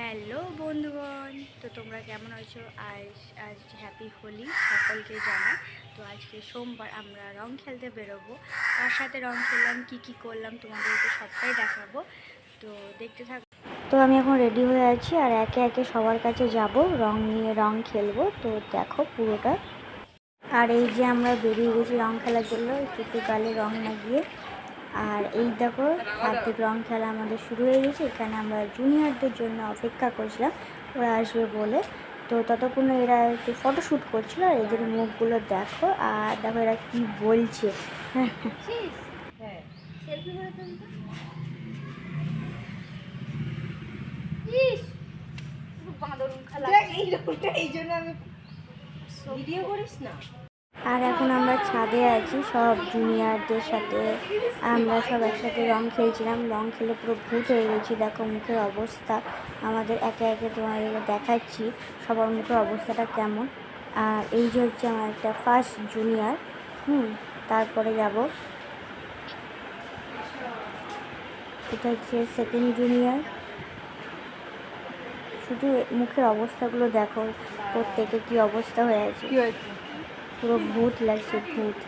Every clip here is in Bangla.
হ্যালো বন্ধুগণ, তো তোমরা কেমন আছো? আজ আজ হ্যাপি হোলি সকলকে জানাই। তো আজকে সোমবার আমরা রং খেলতে বেরোবো। তার সাথে রং খেললাম, কি করলাম তোমাদেরকে সবটাই দেখাবো, তো দেখতে থাকো। তো আমি এখন রেডি হয়ে আছি আর একে একে সবার কাছে যাব, রং নিয়ে রং খেলবো। তো দেখো পুরোটা। আর এই যে আমরা বেরিয়ে গেছি রং খেলার জন্য, একটু গালে রং লাগিয়ে। আর এই দেখো হার্দিক রং খেলা আমাদের শুরু হয়ে গেছে। এখানে আমরা জুনিয়রদের জন্য অপেক্ষা করছিলাম, ওরা আসবে বলে। তো ততক্ষণে এরা একটু ফটোশ্যুট করছিল। আর এদের মুখগুলো দেখো, আর দেখো এরা কি বলছে। আর এখন আমরা ছাদে আছি সব জুনিয়রদের সাথে। আমরা সব একসাথে রং খেলছিলাম, রং খেলে পুরো ভূত হয়ে গেছি। দেখো মুখের অবস্থা, আমাদের একে একে তোমাদের দেখাচ্ছি সবার মুখের অবস্থাটা কেমন। আর এই যে হচ্ছে আমার একটা ফার্স্ট জুনিয়র। তারপরে যাব, এটা হচ্ছে সেকেন্ড জুনিয়র। শুধু মুখের অবস্থাগুলো দেখো, প্রত্যেকে কি অবস্থা হয়ে আছে, পুরো ভূত লাগছে, ভূত।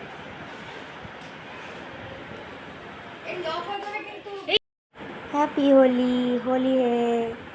हैप्पी होली, होली है।